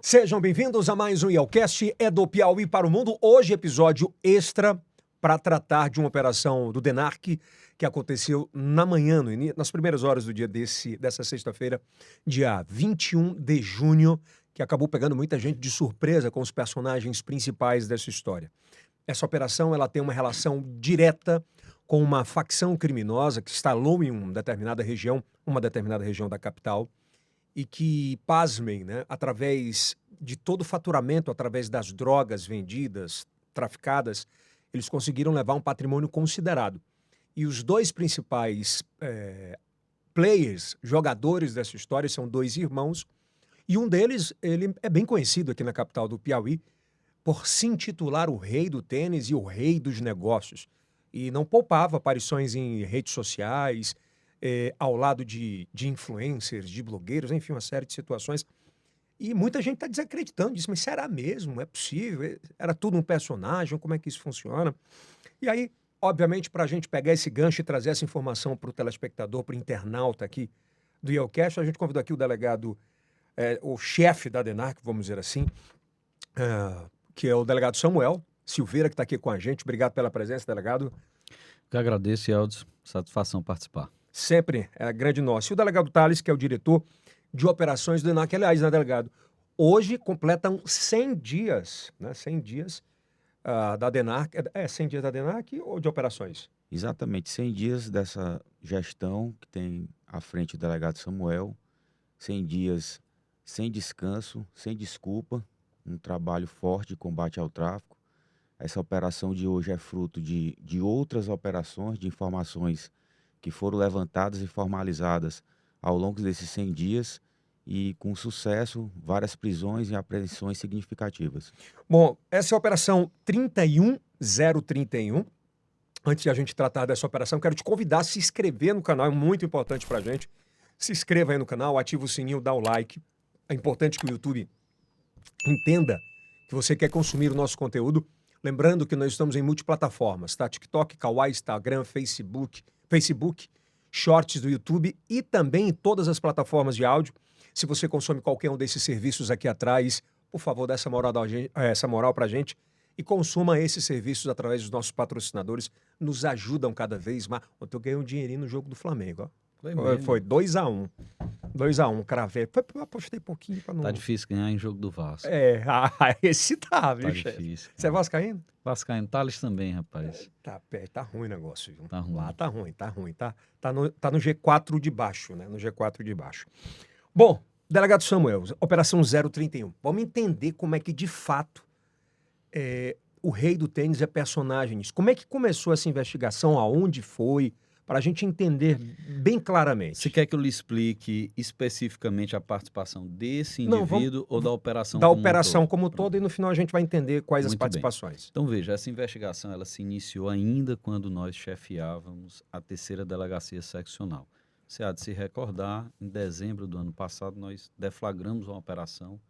Sejam bem-vindos a mais um IELCast, é do Piauí para o Mundo. Hoje, episódio extra para tratar de uma operação do DENARC que aconteceu na manhã, nas primeiras horas do dia dessa sexta-feira, dia 21 de junho, que acabou pegando muita gente de surpresa com os personagens principais dessa história. Essa operação ela tem uma relação direta com uma facção criminosa que instalou em uma determinada região da capital, e que, pasmem, né, através de todo o faturamento, através das drogas vendidas, traficadas, eles conseguiram levar um patrimônio considerado. E os dois principais players, jogadores dessa história, são dois irmãos, e um deles ele é bem conhecido aqui na capital do Piauí por se intitular o rei do tênis e o rei dos negócios. E não poupava aparições em redes sociais, ao lado de influencers, de blogueiros, enfim, uma série de situações. E muita gente está desacreditando disso, mas será mesmo? É possível? Era tudo um personagem? Como é que isso funciona? E aí, obviamente, para a gente pegar esse gancho e trazer essa informação para o telespectador, para o internauta aqui do IELCast, a gente convidou aqui o delegado, o chefe da DENARC, vamos dizer assim, que é o delegado Samuel Silveira, que está aqui com a gente. Obrigado pela presença, delegado. Eu agradeço, Eldes. Satisfação participar. Sempre é grande nosso. E o delegado Thales, que é o diretor de operações do DENARC. Aliás, né, delegado? Hoje completam 100 dias, né? 100 dias da DENARC. 100 dias da DENARC ou de operações? Exatamente, 100 dias dessa gestão que tem à frente o delegado Samuel. 100 dias sem descanso, sem desculpa. Um trabalho forte de combate ao tráfico. Essa operação de hoje é fruto de outras operações, de informações que foram levantadas e formalizadas ao longo desses 100 dias e, com sucesso, várias prisões e apreensões significativas. Bom, essa é a operação 31031. Antes de a gente tratar dessa operação, quero te convidar a se inscrever no canal, é muito importante pra gente. Se inscreva aí no canal, ativa o sininho, dá o like. É importante que o YouTube entenda que você quer consumir o nosso conteúdo. Lembrando que nós estamos em multiplataformas, tá? TikTok, Kawaii, Instagram, Facebook, Shorts do YouTube e também em todas as plataformas de áudio. Se você consome qualquer um desses serviços aqui atrás, por favor, dá essa moral pra gente e consuma esses serviços através dos nossos patrocinadores. Nos ajudam cada vez mais. Ontem eu ganhei um dinheirinho no jogo do Flamengo, ó. Foi 2-1. 2-1, cravei. Apostei pouquinho pra não... Tá difícil ganhar em jogo do Vasco. Esse tá, viu, Tá chefe? difícil. Você é vascaíno? Vascaíno. Thales também, rapaz. Tá ruim o negócio, viu? Tá ruim. Lá tá ruim. Tá no G4 de baixo, né? No G4 de baixo. Bom, delegado Samuel, operação 031. Vamos entender como é que, de fato, o rei do tênis é personagem nisso. Como é que começou essa investigação? Aonde foi? Para a gente entender bem claramente. Você quer que eu lhe explique especificamente a participação desse indivíduo ou da operação da como operação um todo? como todo, e no final a gente vai entender quais as Muito participações. bem. Então veja, essa investigação ela se iniciou ainda quando nós chefiávamos a 3ª Delegacia Seccional. Você há de se recordar, em dezembro do ano passado nós deflagramos uma operação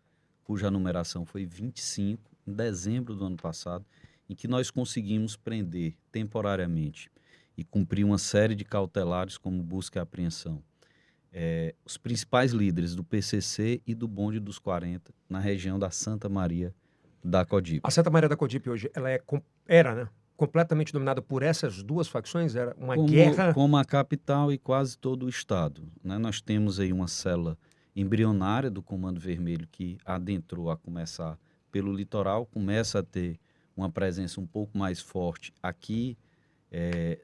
cuja numeração foi 25, em dezembro do ano passado, em que nós conseguimos prender temporariamente e cumprir uma série de cautelares como busca e apreensão. Os principais líderes do PCC e do Bonde dos 40 na região da Santa Maria da Codipe. A Santa Maria da Codipe hoje, ela era, né, completamente dominada por essas duas facções? Era uma guerra? Como a capital e quase todo o estado, né? Nós temos aí uma célula embrionária do Comando Vermelho que adentrou a começar pelo litoral, começa a ter uma presença um pouco mais forte aqui,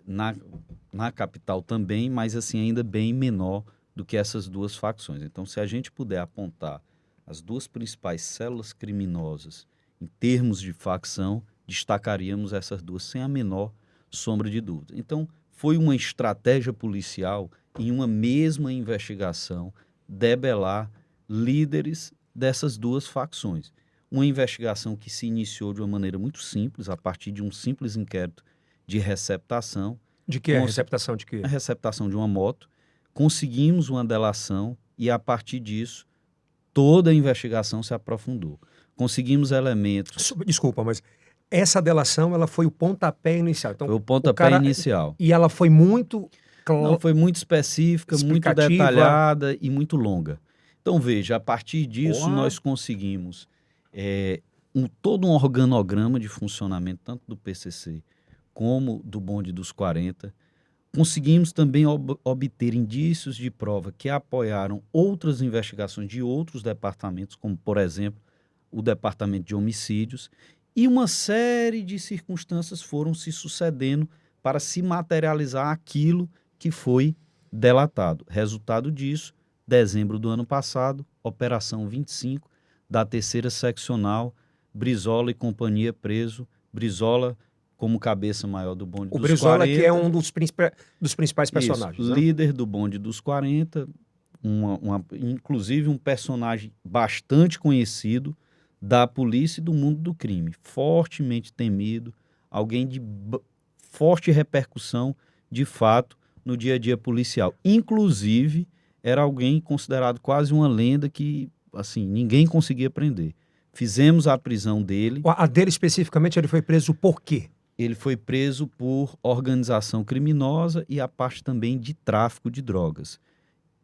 na capital também, mas assim ainda bem menor do que essas duas facções. Então, se a gente puder apontar as duas principais células criminosas em termos de facção, destacaríamos essas duas sem a menor sombra de dúvida. Então, foi uma estratégia policial em uma mesma investigação debelar líderes dessas duas facções. Uma investigação que se iniciou de uma maneira muito simples, a partir de um simples inquérito de receptação. De que? Receptação de quê? A receptação de uma moto. Conseguimos uma delação e, a partir disso, toda a investigação se aprofundou. Conseguimos elementos... Desculpa, mas essa delação ela foi o pontapé inicial. Então, foi o pontapé inicial. E ela foi muito... Não, foi muito específica, muito detalhada e muito longa. Então, veja, a partir disso Porra. nós conseguimos todo um organograma de funcionamento, tanto do PCC como do bonde dos 40. Conseguimos também obter indícios de prova que apoiaram outras investigações de outros departamentos, como, por exemplo, o Departamento de Homicídios, e uma série de circunstâncias foram se sucedendo para se materializar aquilo que foi delatado. Resultado disso, dezembro do ano passado, Operação 25, da 3ª Seccional, Brizola e companhia preso, Brizola como cabeça maior do bonde O dos Brizola 40. que é um dos principais personagens. Isso, né? líder do bonde dos 40, inclusive um personagem bastante conhecido da polícia e do mundo do crime, fortemente temido, alguém de forte repercussão, de fato, no dia a dia policial. Inclusive, era alguém considerado quase uma lenda que, assim, ninguém conseguia prender. Fizemos a prisão dele. A dele especificamente, ele foi preso por quê? Ele foi preso por organização criminosa e a parte também de tráfico de drogas.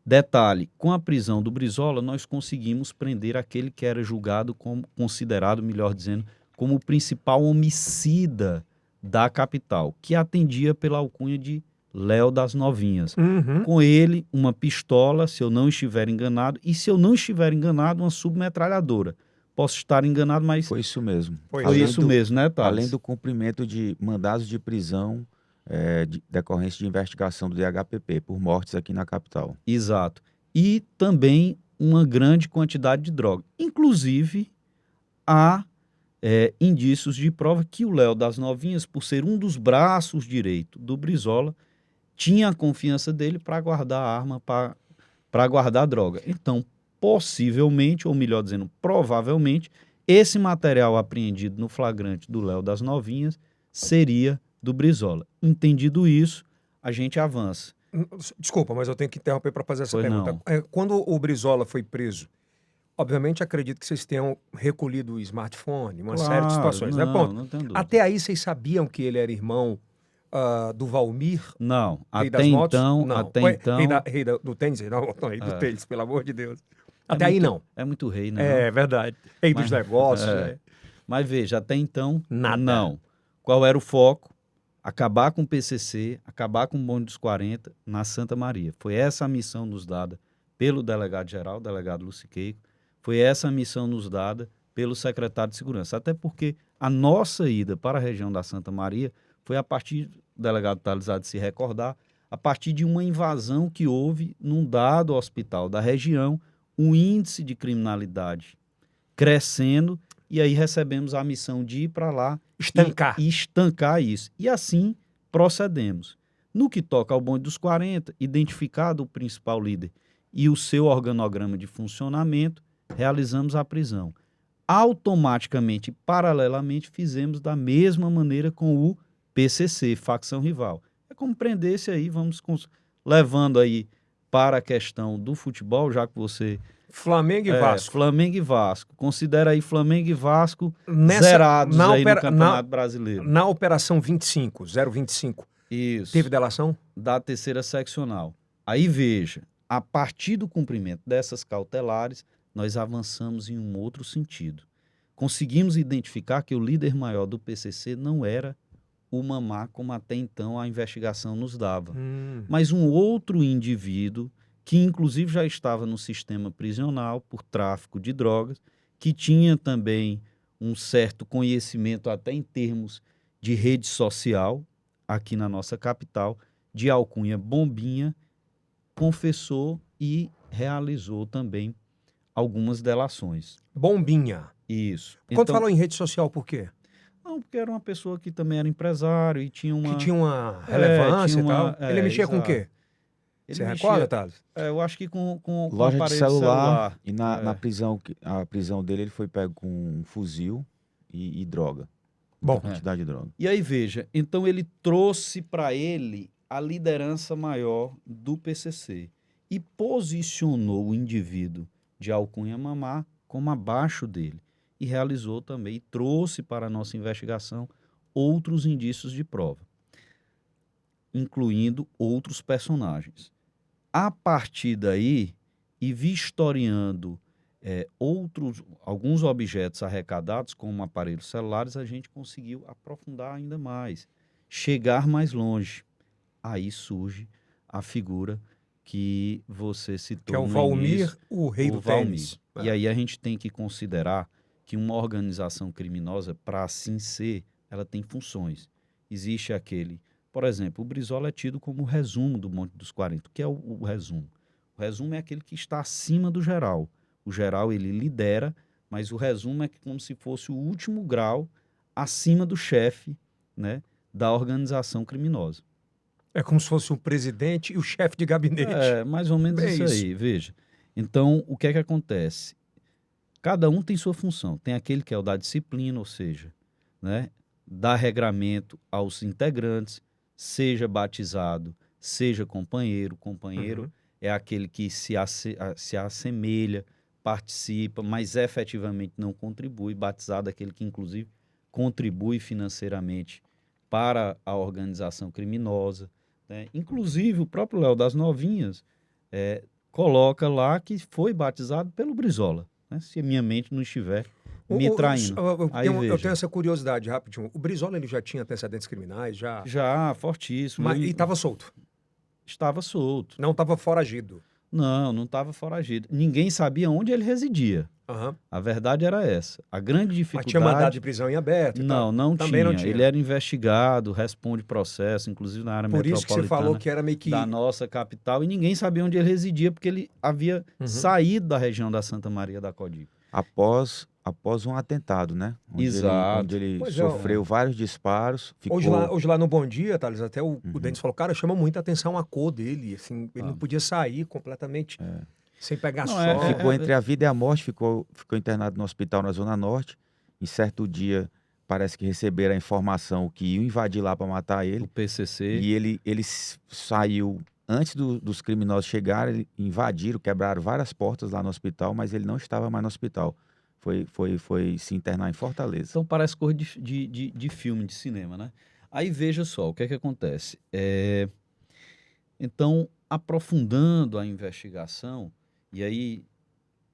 Detalhe, com a prisão do Brizola, nós conseguimos prender aquele que era julgado como, considerado, melhor dizendo, como o principal homicida da capital, que atendia pela alcunha de Léo das Novinhas. Uhum. Com ele, uma pistola, se eu não estiver enganado, e se eu não estiver enganado, uma submetralhadora. Posso estar enganado, mas Foi isso mesmo. Foi foi isso mesmo, né, Thales? Além do cumprimento de mandados de prisão decorrência de investigação do DHPP por mortes aqui na capital. Exato. E também uma grande quantidade de droga. Inclusive, há indícios de prova que o Léo das Novinhas, por ser um dos braços direitos do Brizola, tinha a confiança dele para guardar a arma, para guardar a droga. Então, possivelmente, ou melhor dizendo, provavelmente, esse material apreendido no flagrante do Léo das Novinhas seria do Brizola. Entendido isso, a gente avança. Desculpa, mas eu tenho que interromper para fazer essa Pois pergunta. não. Quando o Brizola foi preso, obviamente acredito que vocês tenham recolhido o smartphone, uma série de situações, né? Ponto. Não tem dúvida. Até aí vocês sabiam que ele era irmão do Valmir, Não, rei até das motos? então, Não. até Foi então, rei do tênis? Não, rei do É. tênis, pelo amor de Deus. é Até aí muito- não. É muito rei, né? É verdade. Rei dos Mas- negócios. é. né? Mas veja, até então, Nada. não. Qual era o foco? Acabar com o PCC, acabar com o bonde dos 40 na Santa Maria. Foi essa a missão nos dada pelo delegado-geral, o delegado Luciqueico. Foi essa a missão nos dada pelo secretário de Segurança. Até porque a nossa ida para a região da Santa Maria foi a partir, o delegado Thales há de se recordar, a partir de uma invasão que houve num dado hospital da região, um índice de criminalidade crescendo, e aí recebemos a missão de ir para lá Estancar. e estancar isso. E assim procedemos. No que toca ao bonde dos 40, identificado o principal líder e o seu organograma de funcionamento, realizamos a prisão. Automaticamente, paralelamente, fizemos da mesma maneira com o PCC, facção rival. É como prender-se aí, vamos levando aí para a questão do futebol, já que você... Flamengo e Vasco. Flamengo e Vasco. Considera aí Flamengo e Vasco Nessa- zerados na aí no opera- Campeonato Brasileiro. Na Operação 25, 025, Isso. teve delação? Da 3ª Seccional. Aí veja, a partir do cumprimento dessas cautelares, nós avançamos em um outro sentido. Conseguimos identificar que o líder maior do PCC não era o Mamá, como até então a investigação nos dava, mas um outro indivíduo que inclusive já estava no sistema prisional por tráfico de drogas, que tinha também um certo conhecimento até em termos de rede social, aqui na nossa capital, de alcunha Bombinha, confessou e realizou também algumas delações. Bombinha. Isso. Quando falou em rede social, por quê? Não, porque era uma pessoa que também era empresário e tinha uma... Que tinha uma relevância tinha uma- e tal. Ele mexia com o exato. quê? Ele Você mexia- recorda, Thales? eu acho que com Loja de aparelho celular, e na É. prisão, a prisão dele ele foi pego com um fuzil e droga. Bom, Muita quantidade de droga. E aí, veja, então ele trouxe para ele a liderança maior do PCC e posicionou o indivíduo de alcunha Mamá como abaixo dele e realizou também, trouxe para a nossa investigação outros indícios de prova, incluindo outros personagens. A partir daí, e vistoriando alguns objetos arrecadados, como aparelhos celulares, a gente conseguiu aprofundar ainda mais, chegar mais longe. Aí surge a figura que você citou Que é o no Valmir, início, o rei do Valmir. tênis. E aí a gente tem que considerar que uma organização criminosa, para assim ser, ela tem funções. Existe aquele, por exemplo, o Brizola é tido como o resumo do Monte dos 40. O que é o resumo? O resumo é aquele que está acima do geral. O geral ele lidera, mas o resumo é como se fosse o último grau acima do chefe, né, da organização criminosa. É como se fosse o presidente e o chefe de gabinete. É, mais ou menos É isso aí, veja. Então, o que é que acontece? Cada um tem sua função. Tem aquele que é o da disciplina, ou seja, né, dá regramento aos integrantes, seja batizado, seja companheiro. Companheiro Uhum. é aquele que se assemelha, participa, mas efetivamente não contribui. Batizado é aquele que, inclusive, contribui financeiramente para a organização criminosa, né? Inclusive, o próprio Léo das Novinhas coloca lá que foi batizado pelo Brizola, né? Se a minha mente não estiver me traindo. Aí Eu veja. tenho essa curiosidade, rapidinho. O Brizola ele já tinha antecedentes criminais, já. Já, fortíssimo. E estava solto. Estava solto. Não estava foragido. Não estava foragido. Ninguém sabia onde ele residia. Uhum. A verdade era essa. A grande Mas dificuldade... tinha mandado de prisão em aberto e tal? Não Também tinha. não tinha. Ele era investigado, responde processo, inclusive na área Por isso que você falou metropolitana que era meio que... da nossa capital, e ninguém sabia onde ele residia, porque ele havia saído da região da Santa Maria da Codipe. Após um atentado, né? Exato. Onde ele Pois é, sofreu vários disparos. Ficou... Hoje lá no Bom Dia, Thales, até o Denis falou, cara, chama muita atenção a cor dele, assim, ele não podia sair completamente sem pegar Não, sol. Ficou entre a vida e a morte, ficou internado no hospital na Zona Norte. Em certo dia, parece que receberam a informação que iam invadir lá para matar ele. O PCC. E ele saiu antes dos criminosos chegarem, invadiram, quebraram várias portas lá no hospital, mas ele não estava mais no hospital. Foi se internar em Fortaleza. Então parece coisa de filme, de cinema, né? Aí veja só, o que é que acontece? Então, aprofundando a investigação, e aí,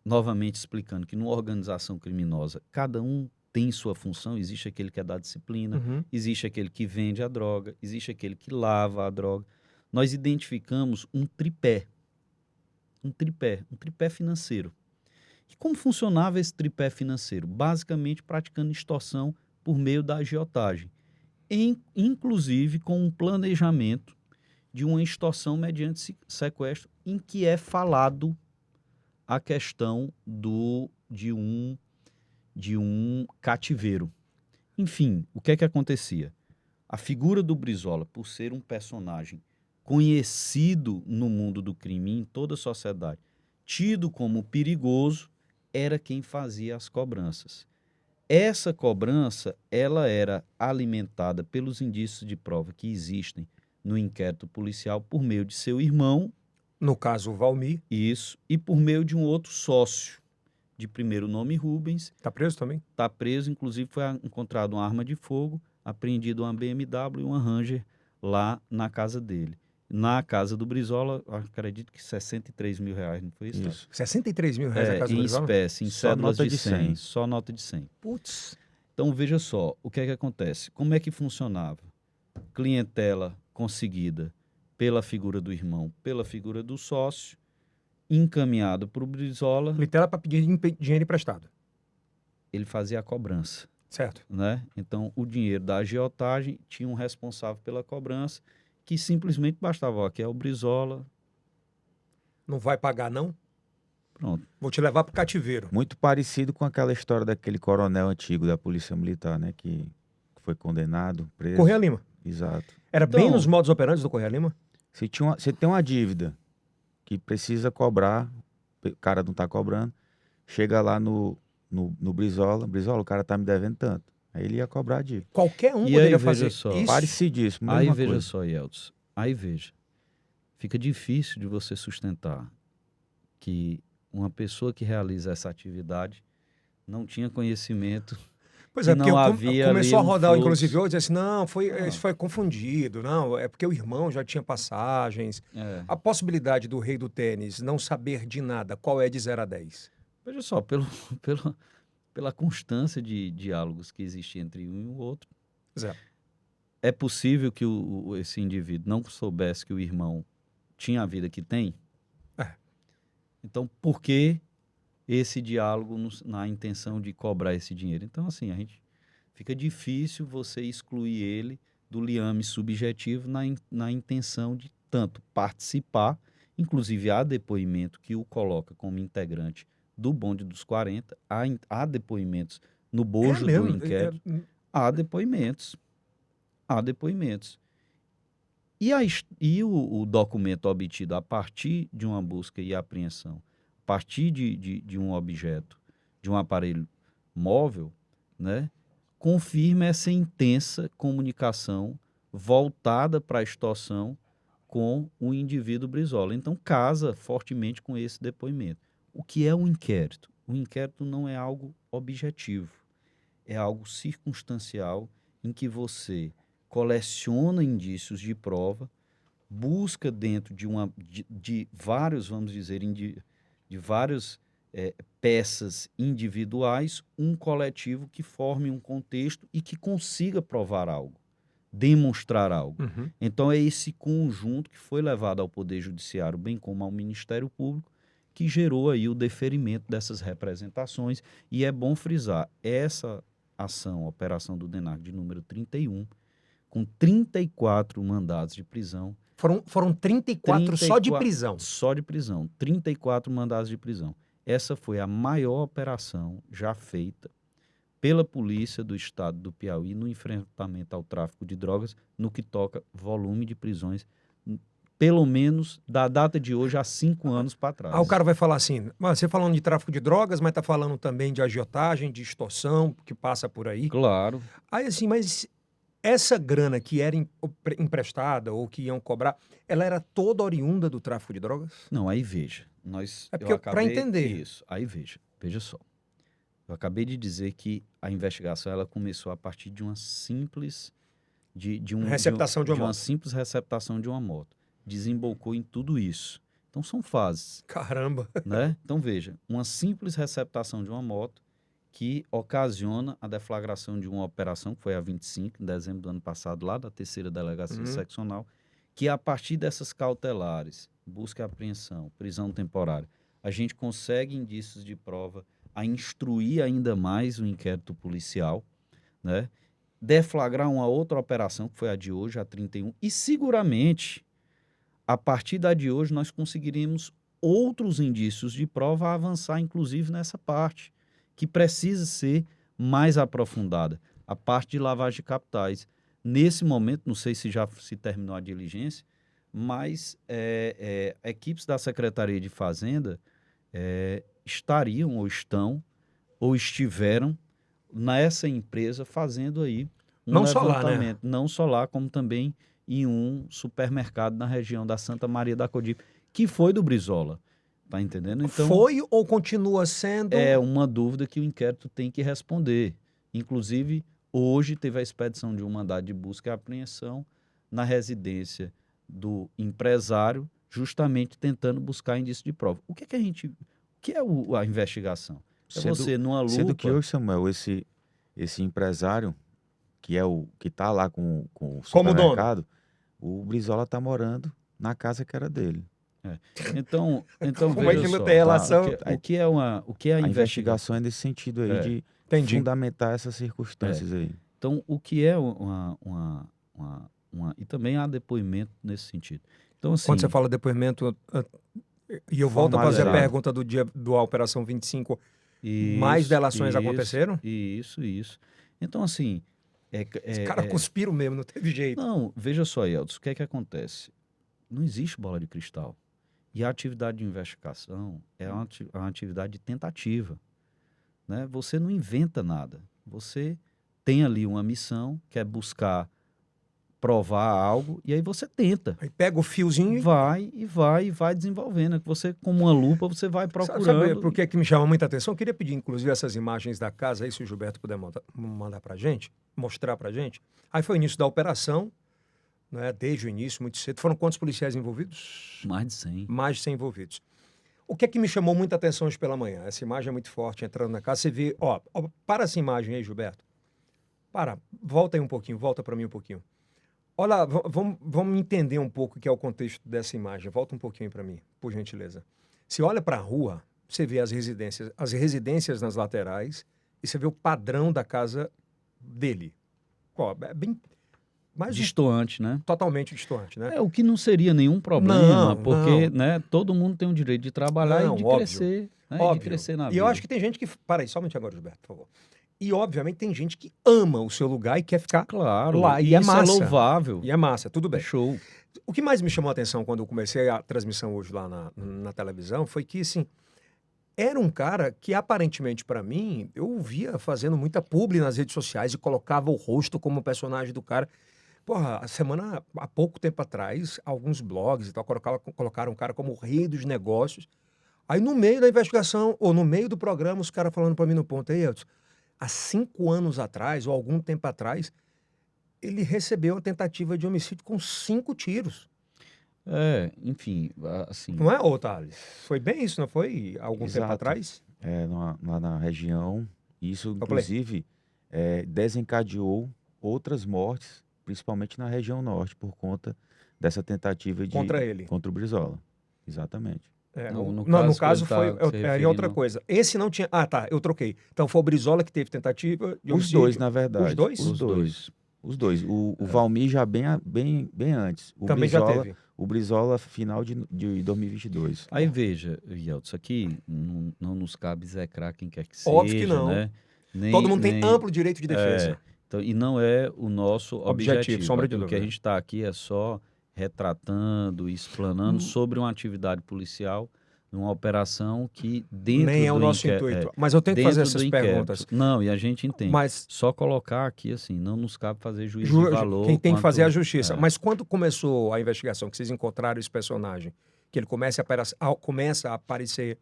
novamente explicando que numa organização criminosa, cada um tem sua função, existe aquele que é da disciplina, existe aquele que vende a droga, existe aquele que lava a droga. Nós identificamos um tripé financeiro. E como funcionava esse tripé financeiro? Basicamente praticando extorsão por meio da agiotagem, inclusive com um planejamento de uma extorsão mediante sequestro, em que é falado a questão de um cativeiro. Enfim, o que é que acontecia? A figura do Brizola, por ser um personagem conhecido no mundo do crime, em toda a sociedade, tido como perigoso, era quem fazia as cobranças. Essa cobrança, ela era alimentada pelos indícios de prova que existem no inquérito policial por meio de seu irmão. No caso, o Valmir. Isso, e por meio de um outro sócio, de primeiro nome Rubens. Tá preso também? Tá preso, inclusive foi encontrado uma arma de fogo, apreendido uma BMW e uma Ranger lá na casa dele. Na casa do Brizola, acredito que R$63 mil, não foi isso? Isso. R$63 mil a casa do em Brizola? espécie, em Só cédulas nota de de 100, 100. só nota de 100. Putz. Então, veja só, o que é que acontece? Como é que funcionava? Clientela conseguida pela figura do irmão, pela figura do sócio, encaminhado para o Brizola. Clientela para pedir dinheiro emprestado. Ele fazia a cobrança. Certo. Né? Então, o dinheiro da agiotagem tinha um responsável pela cobrança, que simplesmente bastava, ó, aqui é o Brizola. Não vai pagar, não? Pronto. Vou te levar pro cativeiro. Muito parecido com aquela história daquele coronel antigo da Polícia Militar, né? Que foi condenado, preso. Correia Lima. Exato. Era Então, bem nos modus operandi do Correia Lima? Você tem uma dívida que precisa cobrar, o cara não tá cobrando, chega lá no Brizola, o cara tá me devendo tanto. Aí ele ia cobrar a dívida. Qualquer um E poderia aí, fazer veja só. isso. Parecidíssimo, Aí mesma veja coisa. só, Yeltsin. Aí veja. Fica difícil de você sustentar que uma pessoa que realiza essa atividade não tinha conhecimento Pois que é, porque não havia começou a ali um rodar, fluxo. inclusive, hoje, assim, não, Não. isso foi confundido, não, é porque o irmão já tinha passagens. É. A possibilidade do rei do tênis não saber de nada, qual é de 0 a 10? Veja só, pela constância de diálogos que existe entre um e o outro, Zero. é possível que esse indivíduo não soubesse que o irmão tinha a vida que tem? É. Então, por que esse diálogo na intenção de cobrar esse dinheiro? Então, assim, fica difícil você excluir ele do liame subjetivo na intenção de tanto participar, inclusive há depoimento que o coloca como integrante do bonde dos 40, há depoimentos no bojo do mesmo? inquérito, há depoimentos. Há depoimentos. E o documento obtido a partir de uma busca e apreensão, a partir de um objeto, de um aparelho móvel, né, confirma essa intensa comunicação voltada para a extorsão com o indivíduo Brizola. Então, casa fortemente com esse depoimento. O que é um inquérito? O inquérito não é algo objetivo, é algo circunstancial em que você coleciona indícios de prova, busca dentro de vários, vamos dizer, de várias peças individuais, um coletivo que forme um contexto e que consiga provar algo, demonstrar algo. Uhum. Então é esse conjunto que foi levado ao Poder Judiciário, bem como ao Ministério Público, que gerou aí o deferimento dessas representações. E é bom frisar, essa ação, Operação do DENARC de número 31, com 34 mandados de prisão. Foram 34 só de prisão. Só de prisão, 34 mandados de prisão. Essa foi a maior operação já feita pela Polícia do Estado do Piauí no enfrentamento ao tráfico de drogas, no que toca volume de prisões, pelo menos da data de hoje, há 5 anos para trás. O cara vai falar assim, você falando de tráfico de drogas, mas tá falando também de agiotagem, de extorsão, que passa por aí. Claro. Aí assim, mas essa grana que era emprestada ou que iam cobrar, ela era toda oriunda do tráfico de drogas? Não, aí veja. É porque para entender. Isso, aí veja só. Eu acabei de dizer que a investigação ela começou a partir de uma simples Receptação de uma uma moto. simples receptação de uma moto. Desembocou em tudo isso. Então são fases, Caramba. né? Então veja, uma simples receptação de uma moto que ocasiona a deflagração de uma operação que foi a 25 em dezembro do ano passado lá da 3ª Delegacia Seccional, que a partir dessas cautelares, busca e apreensão, prisão temporária, a gente consegue indícios de prova a instruir ainda mais o inquérito policial, né? Deflagrar uma outra operação, que foi a de hoje, a 31, e seguramente, a partir da de hoje, nós conseguiríamos outros indícios de prova a avançar, inclusive nessa parte, que precisa ser mais aprofundada, a parte de lavagem de capitais. Nesse momento, não sei se já se terminou a diligência, mas equipes da Secretaria de Fazenda estariam ou estão ou estiveram nessa empresa fazendo aí um Não só lá, levantamento. né? Não só lá, como também em um supermercado na região da Santa Maria da Codipe, que foi do Brizola. Tá entendendo? Então, Foi ou continua sendo? é uma dúvida que o inquérito tem que responder. Inclusive, hoje teve a expedição de um mandado de busca e apreensão na residência do empresário, justamente tentando buscar indício de prova. O que é a investigação? É você numa lupa... Sendo que hoje, Samuel, esse empresário, que é o que está lá com o Como supermercado, o Brizola está morando na casa que era dele. Então Como é veja que não só, tem relação? o que é a A investigação? investigação é nesse sentido aí de Entendi. fundamentar essas circunstâncias aí. Então, o que é e também há depoimento nesse sentido. Então, assim, Quando você fala depoimento, e eu volto a fazer a Formalizado. pergunta do dia da Operação 25, mais isso, delações aconteceram? Isso. Então, assim... Os caras cuspiram mesmo, não teve jeito. Não, veja só, Elton, o que é que acontece? Não existe bola de cristal. E a atividade de investigação é uma atividade de tentativa, né? Você não inventa nada. Você tem ali uma missão, que é buscar provar algo, e aí você tenta. Aí pega o fiozinho Vai desenvolvendo. Você, como uma lupa, você vai procurando. Sabe por que me chama muita atenção? Eu queria pedir, inclusive, essas imagens da casa aí, se o Gilberto puder mandar pra gente, mostrar pra gente. Aí foi o início da operação, né? Desde o início, muito cedo. Foram quantos policiais envolvidos? Mais de 100. Mais de 100 envolvidos. O que é que me chamou muita atenção hoje pela manhã? Essa imagem é muito forte, entrando na casa. Você vê, ó, para essa imagem aí, Gilberto. Volta aí um pouquinho, volta para mim um pouquinho. Olha, vamos entender um pouco o que é o contexto dessa imagem. Volta um pouquinho para mim, por gentileza. Você olha para a rua, você vê as residências nas laterais, e você vê o padrão da casa dele. Ó, é bem... mais Distoante, né? Totalmente distoante, né? O que não seria nenhum problema, Não, porque não. Né, todo mundo tem o direito de trabalhar Não, e de óbvio. crescer, né, Óbvio. e de crescer na E vida. eu acho que tem gente que... Para aí, só um minutinho agora, Gilberto, por favor. E, obviamente, tem gente que ama o seu lugar e quer ficar Claro, lá. E isso é massa. é louvável. E é massa, tudo É bem. show. O que mais me chamou a atenção quando eu comecei a transmissão hoje lá na televisão foi que, assim, era um cara que, aparentemente, para mim, eu o via fazendo muita publi nas redes sociais e colocava o rosto como personagem do cara. Porra, há pouco tempo atrás, alguns blogs e tal colocaram um cara como o rei dos negócios. Aí, no meio da investigação, ou no meio do programa, os caras falando para mim no ponto, aí, Edson, há 5 anos atrás, ou algum tempo atrás, ele recebeu uma tentativa de homicídio com 5 tiros. Enfim, assim... Não é, ô Thales? Foi bem isso, não foi? Algum tempo Exato. atrás? Lá na região, isso Vou play. inclusive desencadeou outras mortes, principalmente na região norte, por conta dessa tentativa Contra ele. contra o Brizola. Exatamente. No caso foi em outra referindo- coisa. Esse não tinha... Ah, tá, eu troquei. Então foi o Brizola que teve tentativa de Os homicídio. dois, na verdade. Os dois? Os dois. Os dois. O Valmir já bem antes. O Também já Brizola, teve. O Brizola final de 2022. Aí veja, Yeltsin, isso aqui não nos cabe execrar quem quer que seja, Óbvio que não. né? Todo mundo tem amplo direito de defesa. Então, e não é o nosso objetivo. sombra de O que a dúvida. gente está aqui é só retratando, explanando sobre uma atividade policial, uma operação que dentro Nem é o do nosso inquérito- intuito. Mas eu tenho que fazer dentro essas do inquérito. perguntas. Não, e a gente entende. Mas Só colocar aqui, assim, não nos cabe fazer juízo de valor. quem tem que fazer é a quanto- justiça. Mas quando começou a investigação, que vocês encontraram esse personagem, que ele começa a aparecer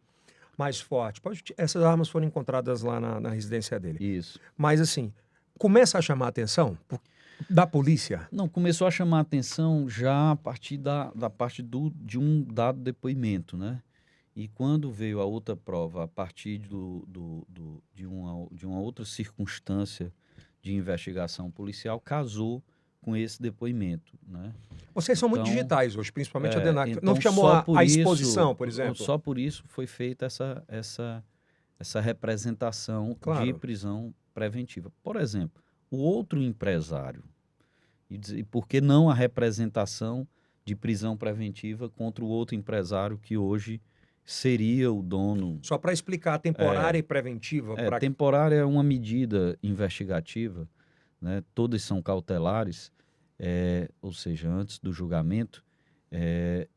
mais forte, essas armas foram encontradas lá na residência dele. Isso. Mas assim, começa a chamar a atenção da polícia. Não, começou a chamar a atenção já a partir da parte de um dado depoimento, né? E quando veio a outra prova, a partir de uma outra circunstância de investigação policial, casou com esse depoimento, né? Vocês são muito Então, digitais hoje, principalmente a DENAC. então Não chamou só por a isso- exposição, por exemplo? Só por isso foi feita essa representação Claro. de prisão preventiva. Por exemplo, o outro empresário, e por que não a representação de prisão preventiva contra o outro empresário que hoje seria o dono? Só para explicar, temporária e preventiva. Temporária é uma medida investigativa, né? Todas são cautelares, ou seja, antes do julgamento,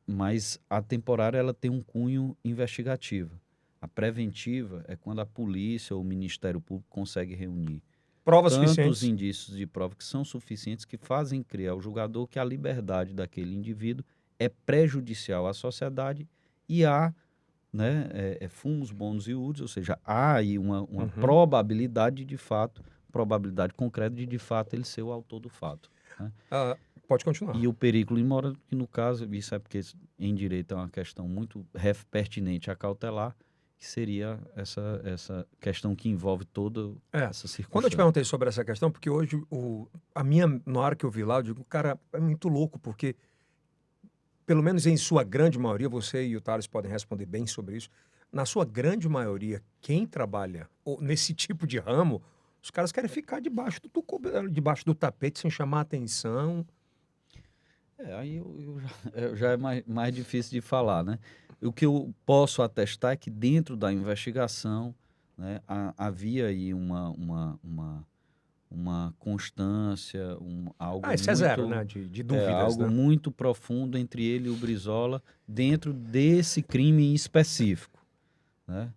mas a temporária ela tem um cunho investigativo. A preventiva é quando a polícia ou o Ministério Público consegue reunir Provas tantos suficientes. indícios de prova que são suficientes, que fazem crer ao julgador que a liberdade daquele indivíduo é prejudicial à sociedade e há, né, fumus bônus e údios, ou seja, há aí uma probabilidade de fato, probabilidade concreta de fato ele ser o autor do fato. Né? Pode continuar. E o perigo imora, que no caso, isso é porque em direito é uma questão muito pertinente a cautelar, que seria essa questão que envolve toda essa circunstância. Quando eu te perguntei sobre essa questão, porque hoje, na hora que eu vi lá, eu digo, cara, é muito louco, porque, pelo menos em sua grande maioria, você e o Thales podem responder bem sobre isso, na sua grande maioria, quem trabalha nesse tipo de ramo, os caras querem ficar debaixo do tapete sem chamar atenção. Aí já é mais difícil de falar, né? O que eu posso atestar é que dentro da investigação, né, havia aí uma constância, algo Isso é muito, zero, né? De dúvidas, algo né? muito profundo entre ele e o Brizola dentro desse crime em específico, né?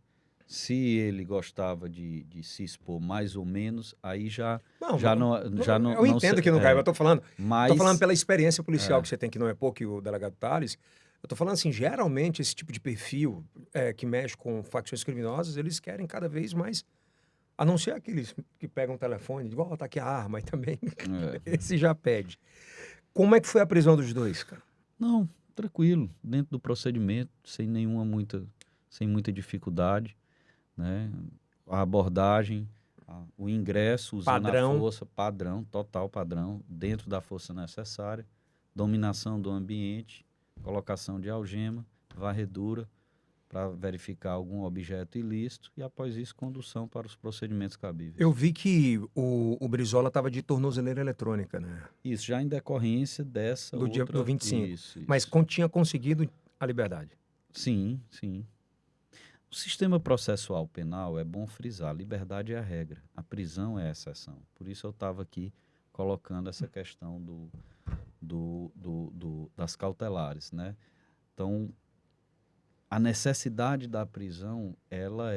Se ele gostava de se expor mais ou menos, aí já Não, já não, não já não eu entendo que não cai, mas eu tô mas falando pela experiência policial é, que você tem, que não é pouco, e o delegado Tales. Eu tô falando assim, geralmente esse tipo de perfil que mexe com facções criminosas, eles querem cada vez mais, a não ser aqueles que pegam o telefone, de ó, tá aqui a arma, e também é. esse já pede. Como é que foi a prisão dos dois, cara? Não, tranquilo, dentro do procedimento, sem muita dificuldade, né? A abordagem, o ingresso usando a Padrão. força, padrão, total padrão, dentro da força necessária, dominação do ambiente, colocação de algema, varredura para verificar algum objeto ilícito e, após isso, condução para os procedimentos cabíveis. Eu vi que o Brizola estava de tornozeleira eletrônica, né? Isso já em decorrência dessa Do outra... 25. Isso, Mas isso. tinha conseguido a liberdade. Sim, sim. O sistema processual penal, é bom frisar, a liberdade é a regra, a prisão é a exceção. Por isso eu estava aqui colocando essa questão das cautelares, né? Então, a necessidade da prisão, ela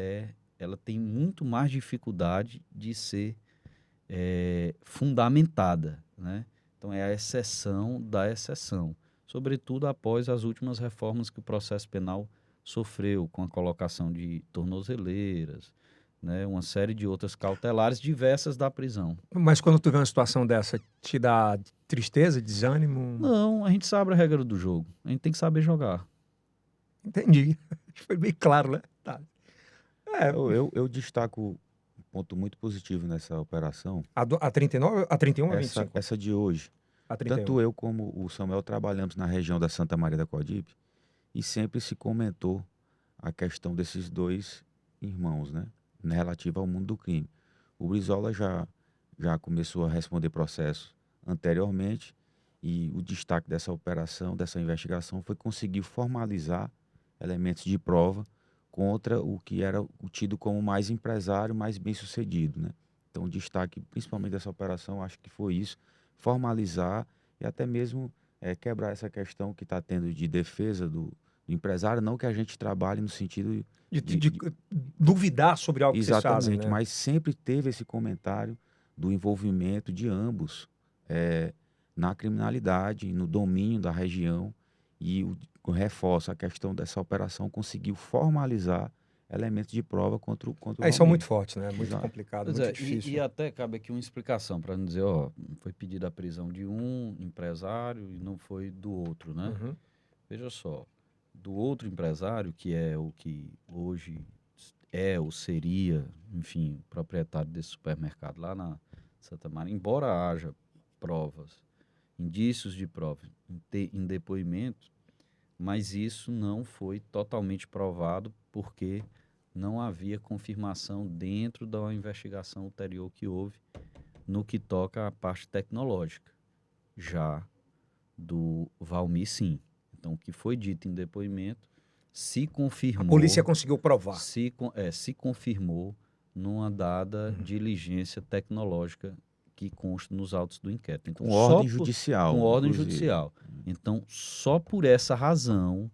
tem muito mais dificuldade de ser fundamentada, né? Então, é a exceção da exceção, sobretudo após as últimas reformas que o processo penal sofreu, com a colocação de tornozeleiras, né? Uma série de outras cautelares diversas da prisão. Mas quando tu vê uma situação dessa, te dá tristeza, desânimo? Não, a gente sabe a regra do jogo, a gente tem que saber jogar. Entendi. Foi bem claro, né? Tá. É, Eu destaco um ponto muito positivo nessa operação, a 39, a 31 ou a essa, 25? essa de hoje. A 31. Tanto eu como o Samuel trabalhamos na região da Santa Maria da Coadipe e sempre se comentou a questão desses dois irmãos, né? Relativa ao mundo do crime. O Brizola já começou a responder processo anteriormente e o destaque dessa operação, dessa investigação, foi conseguir formalizar elementos de prova contra o que era o tido como mais empresário, mais bem-sucedido, né? Então, o destaque, principalmente dessa operação, acho que foi isso, formalizar e até mesmo quebrar essa questão que está tendo de defesa do empresário, não que a gente trabalhe no sentido De duvidar sobre algo que vocês fazem, exatamente, né? mas sempre teve esse comentário do envolvimento de ambos na criminalidade, no domínio da região, e reforça a questão dessa operação, conseguiu formalizar elementos de prova contra o Isso é muito Valmir. forte, né? Muito Exato. complicado, Pois muito é, difícil. e até cabe aqui uma explicação para não dizer, ó, foi pedida a prisão de um empresário e não foi do outro, né? Uhum. Veja só, do outro empresário, que é o que hoje é ou seria, enfim, proprietário desse supermercado lá na Santa Maria, embora haja provas, indícios de prova em depoimento, mas isso não foi totalmente provado porque não havia confirmação dentro da investigação ulterior que houve no que toca à parte tecnológica. Já do Valmir, sim. Então, o que foi dito em depoimento se A confirmou, polícia conseguiu provar. se confirmou numa dada diligência tecnológica que consta nos autos do inquérito. Então, Com só ordem por, judicial, com ordem inclusive. judicial. Então, só por essa razão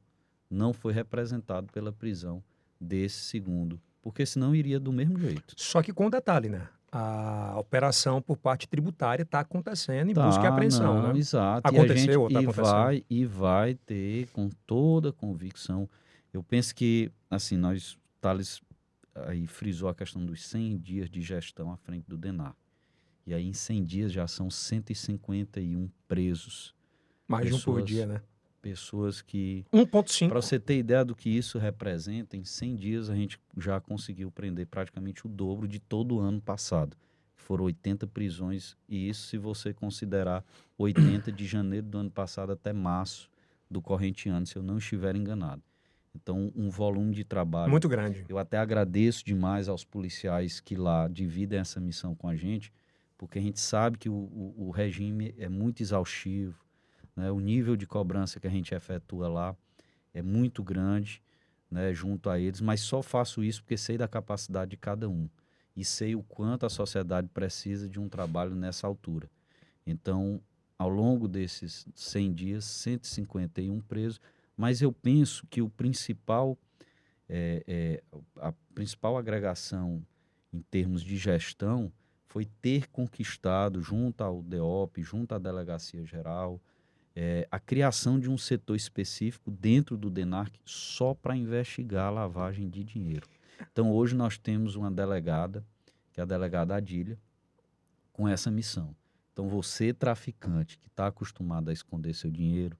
não foi representado pela prisão desse segundo, porque senão iria do mesmo jeito. Só que com um detalhe, né? A operação por parte tributária está acontecendo em busca e apreensão, Não, né? exato. Aconteceu ou está acontecendo? E vai ter com toda convicção. Eu penso que, assim, Thales aí frisou a questão dos 100 dias de gestão à frente do DENAR. E aí, em 100 dias, já são 151 presos. Mais de um por dia, né? Pessoas que... 1,5. Para você ter ideia do que isso representa, em 100 dias a gente já conseguiu prender praticamente o dobro de todo o ano passado. Foram 80 prisões, e isso se você considerar 80 de janeiro do ano passado até março do corrente ano, se eu não estiver enganado. Então, um volume de trabalho. Muito grande. Eu até agradeço demais aos policiais que lá dividem essa missão com a gente, porque a gente sabe que o regime é muito exaustivo, né? O nível de cobrança que a gente efetua lá é muito grande, né, junto a eles, mas só faço isso porque sei da capacidade de cada um e sei o quanto a sociedade precisa de um trabalho nessa altura. Então, ao longo desses 100 dias, 151 presos, mas eu penso que o principal a principal agregação em termos de gestão foi ter conquistado, junto ao DEOP, junto à Delegacia Geral, a criação de um setor específico dentro do DENARC só para investigar a lavagem de dinheiro. Então, hoje nós temos uma delegada, que é a delegada Adília, com essa missão. Então, você, traficante, que está acostumado a esconder seu dinheiro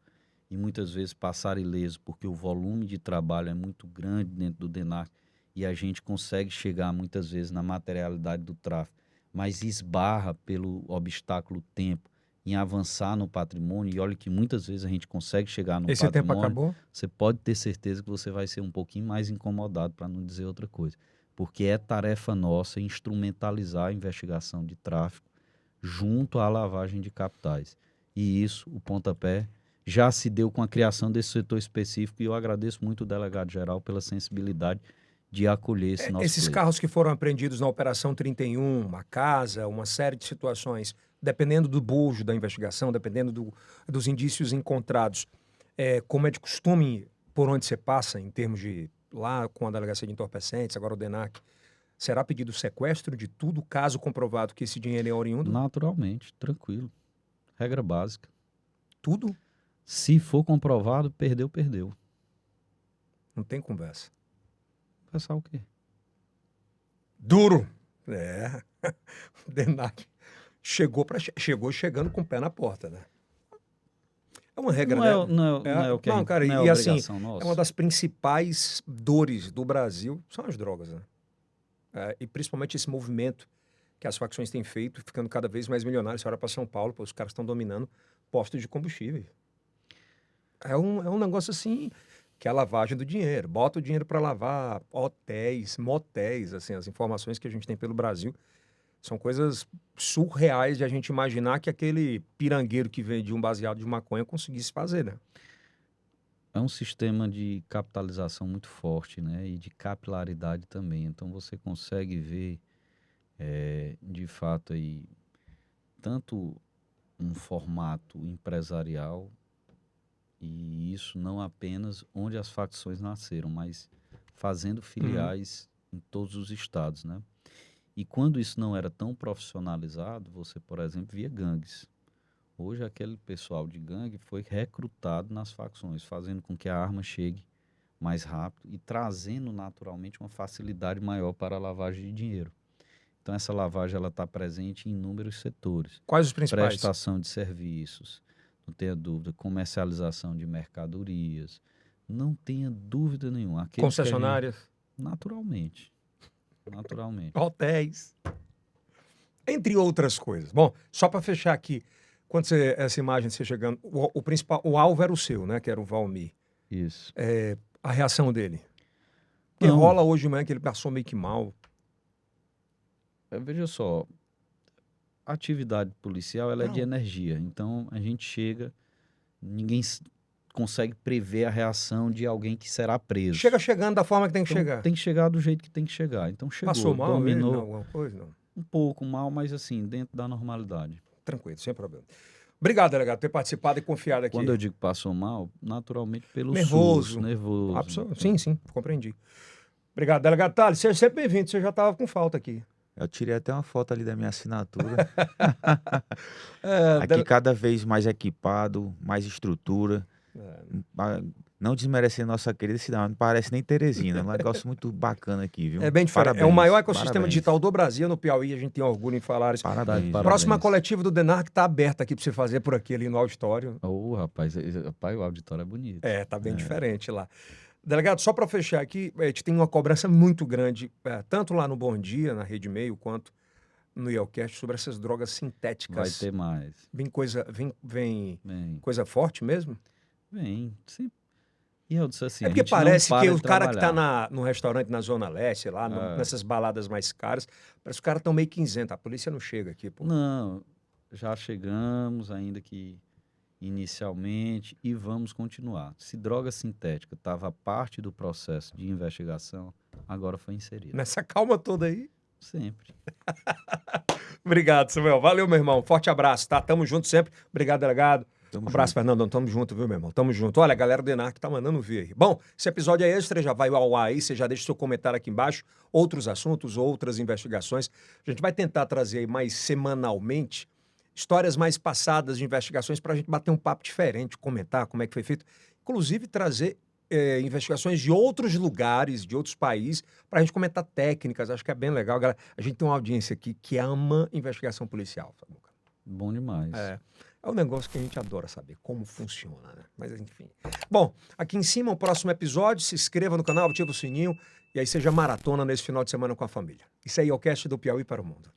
e muitas vezes passar ileso porque o volume de trabalho é muito grande dentro do DENARC e a gente consegue chegar muitas vezes na materialidade do tráfico, mas esbarra pelo obstáculo tempo em avançar no patrimônio, e olha que muitas vezes a gente consegue chegar no Esse patrimônio. tempo acabou? Você pode ter certeza que você vai ser um pouquinho mais incomodado, para não dizer outra coisa. Porque é tarefa nossa instrumentalizar a investigação de tráfico junto à lavagem de capitais. E isso, o pontapé, já se deu com a criação desse setor específico, e eu agradeço muito o delegado-geral pela sensibilidade de acolher esse nosso Esses pleito. carros que foram apreendidos na Operação 31, uma casa, uma série de situações, dependendo do bojo da investigação, dependendo dos indícios encontrados, como é de costume por onde você passa, em termos de, lá com a Delegacia de Entorpecentes, agora o DENARC, será pedido sequestro de tudo, caso comprovado que esse dinheiro é oriundo? Naturalmente, tranquilo. Regra básica. Tudo? Se for comprovado, perdeu, perdeu. Não tem conversa. Pensar o quê? Duro. O DENARC chegou chegando com o pé na porta, né? É uma regra, né? Não é o que Não, cara, não é e assim, obrigação nossa. é uma das principais dores do Brasil, são as drogas, né? E principalmente esse movimento que as facções têm feito, ficando cada vez mais milionários. Você olha para São Paulo, pô, os caras estão dominando postos de combustível. É um negócio assim, que é a lavagem do dinheiro. Bota o dinheiro para lavar hotéis, motéis, assim, as informações que a gente tem pelo Brasil são coisas surreais de a gente imaginar que aquele pirangueiro que vende um baseado de maconha conseguisse fazer, né? É um sistema de capitalização muito forte, né? E de capilaridade também. Então você consegue ver, de fato, aí, tanto um formato empresarial, e isso não apenas onde as facções nasceram, mas fazendo filiais em todos os estados, né? E quando isso não era tão profissionalizado, você, por exemplo, via gangues. Hoje aquele pessoal de gangue foi recrutado nas facções, fazendo com que a arma chegue mais rápido e trazendo naturalmente uma facilidade maior para a lavagem de dinheiro. Então essa lavagem ela está presente em inúmeros setores. Quais os principais? Prestação de serviços, não tenha dúvida, comercialização de mercadorias, não tenha dúvida nenhuma. Aqueles Concessionárias? Naturalmente. Hotéis. Entre outras coisas. Bom, só para fechar aqui, quando essa imagem você chegando, o principal, o alvo era o seu, né? Que era o Valmir. Isso. A reação dele. Que Não. rola hoje de manhã que ele passou meio que mal. Veja só, a atividade policial ela é de Não. energia. Então a gente chega, ninguém consegue prever a reação de alguém que será preso. Chega chegando da forma que tem que Então, chegar. tem que chegar do jeito que tem que chegar. Então chegou, Passou mal ele? dominou Não, alguma coisa? Não. um pouco mal, mas assim, dentro da normalidade. Tranquilo, sem problema. Obrigado, delegado, por ter participado e confiado aqui. Quando eu digo passou mal, naturalmente pelo Nervoso. susto, nervoso. Sim, compreendi. Obrigado, delegado Thales. Seja sempre bem-vindo. Você já estava com falta aqui. Eu tirei até uma foto ali da minha assinatura. Aqui cada vez mais equipado, mais estrutura. Não desmerecendo nossa querida cidade, não parece nem Teresina. É um negócio muito bacana aqui, viu? É bem diferente. Parabéns, É o maior ecossistema parabéns. digital do Brasil, no Piauí. A gente tem orgulho em falar isso. Parabéns. Parabéns. Próxima coletiva do DENARC está aberta aqui para você fazer por aqui, ali no auditório. Rapaz, o auditório é bonito. Tá bem diferente lá. Delegado, só para fechar aqui, a gente tem uma cobrança muito grande, tanto lá no Bom Dia, na Rede Meio, quanto no Yelcast, sobre essas drogas sintéticas. Vai ter mais. Vem Vem. coisa forte mesmo? Vem. Sim. E eu disse assim, É a porque gente não parece para que de o cara que trabalhar. está no restaurante na Zona Leste, lá, nessas baladas mais caras, parece que os caras estão meio quinzentos. A polícia não chega aqui, pô. Não, já chegamos, ainda que inicialmente, e vamos continuar. Se droga sintética estava parte do processo de investigação, agora foi inserida. Nessa calma toda aí. Sempre. Obrigado, Samuel. Valeu, meu irmão. Forte abraço, tá? Tamo junto sempre. Obrigado, delegado. Tamo Um abraço, junto. Fernandão. Tamo junto, viu, meu irmão? Tamo junto. Olha, a galera do Enarc tá mandando ver aí. Bom, esse episódio é extra, já vai ao ar aí. Você já deixa seu comentário aqui embaixo. Outros assuntos, outras investigações. A gente vai tentar trazer aí mais semanalmente histórias mais passadas de investigações pra gente bater um papo diferente, comentar como é que foi feito. Inclusive, trazer investigações de outros lugares, de outros países, pra gente comentar técnicas. Acho que é bem legal, galera. A gente tem uma audiência aqui que ama investigação policial, Samuca. Bom demais. É um negócio que a gente adora saber como funciona, né? Mas enfim. Bom, aqui em cima, o próximo episódio, se inscreva no canal, ativa o sininho e aí seja maratona nesse final de semana com a família. Isso aí é o Cast do Piauí para o Mundo.